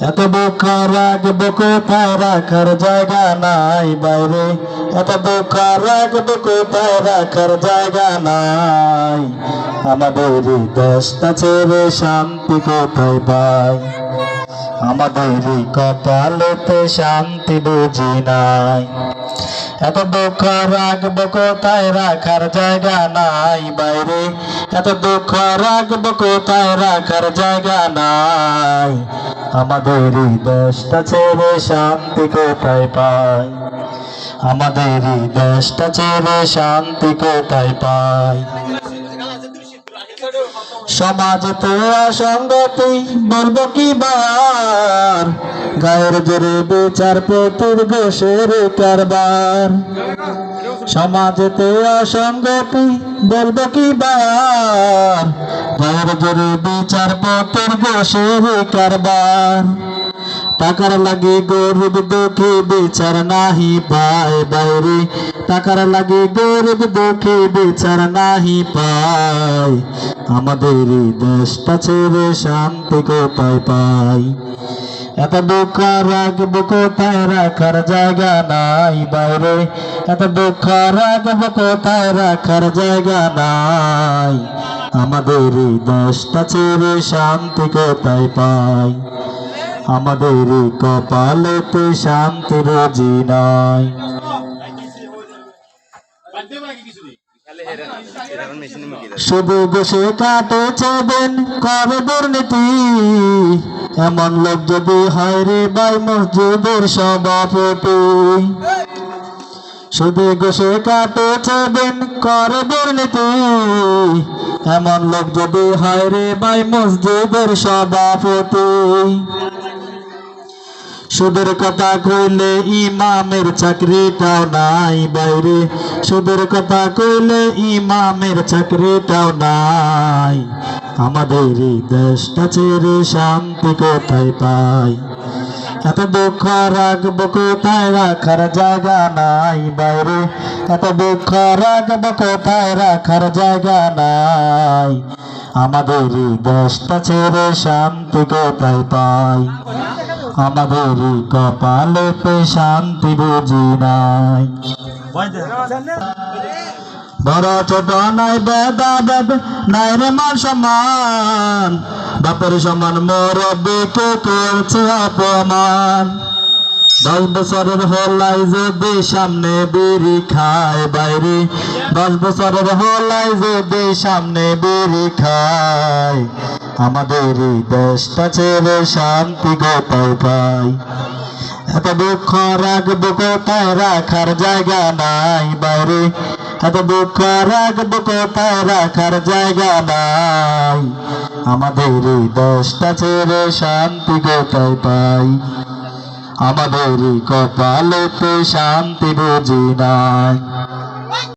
এত দুঃখ রাখবো কোথায়, রাখার জায়গা নাই বাইরে। এত দুঃখ রাখবো কোথায়, রাখার জায়গা নাই। আমাদের এই দেশটা ছেড়ে শান্তি কোথায় পাই। আমাদের এই কপালেতে শান্তি বুঝি নাই। এত দুঃখ রাখবো কোথায়, রাখার জায়গা নাই বাইরে। এত দুঃখ রাখবো কোথায়, রাখার জায়গা নাই। আমাদের এই দেশটা ছেড়ে শান্তি কোথায় পাই। আমাদের এই দেশটা ছেড়ে শান্তি কোথায় পাই। সমাজেতে অসঙ্গতি বলবো কি বার, গায়ের জোরে বিচার প্রতির ঘোষের কারবার। সমাজেতে অসঙ্গতি বলবো কি বার, গায়ের জোরে বিচার প্রতির ঘোষের কারবার। টাকার লাগে গরিব দুঃখী বিচার নাহি পায় বাইরে। টাকার লাগে গরিব দুঃখী বিচার নাহি পায়। আমাদের এই দেশটা ছেড়ে শান্তি কোথায় পাই। এত দুঃখ রাখবো কোথায়, রাখার জায়গা নাই বাইরে। এত দুঃখ রাখবো কোথায়, রাখার জায়গা নাই। আমাদের এই দেশটা ছেড়ে শান্তি কোথায় পাই। আমাদের এই কপালেতে শান্তি রোজি নাই। শুধু বসে কাটেছে দিন করে দুর্নীতি, এমন লোক যদি হয় রে ভাই মসজিদের সভাপতি। শুধু বসে কাটেছে দিন করে দুর্নীতি, এমন লোক যদি হয় রে ভাই মসজিদের সভাপতি। সুদের কথা কইলে ইমামের চাকরিটাও নাই বাইরে। সুদের কথা কইলে ইমামের চাকরিটাও নাই। আমাদের এই দেশটা ছেড়ে শান্তি কোথায় পাই। এত দুঃখ রাখবো কোথায়, রাখার জায়গা নাই বাইরে। এত দুঃখ রাখবো কোথায়, রাখার জায়গা নাই। আমাদের এই দেশটা ছেড়ে শান্তি কোথায় পাই। আমাদের এই কপালেতে শান্তি বুঝি নাই। বড় ছোট নাই ভেদাভেদ নাই রে মান সম্মান, বাপের সমান মুরব্বিকে করছে অপমান। 10 বছরের হলাই যদি সামনে বিড়ি খায় বাইরে। 10 বছরের হলাই যদি সামনে বিড়ি খায়। আমাদের এই দেশটা ছেড়ে শান্তি কোথায় পাই। এত দুঃখ রাখবো কোথায়, রাখার জায়গা নাই বাইরে। এত দুঃখ রাখবো কোথায়, রাখার জায়গা নাই। আমাদের এই দেশটা ছেড়ে শান্তি কোথায় পাই। আমাদের এই কপালেতে শান্তি বুঝি নাই।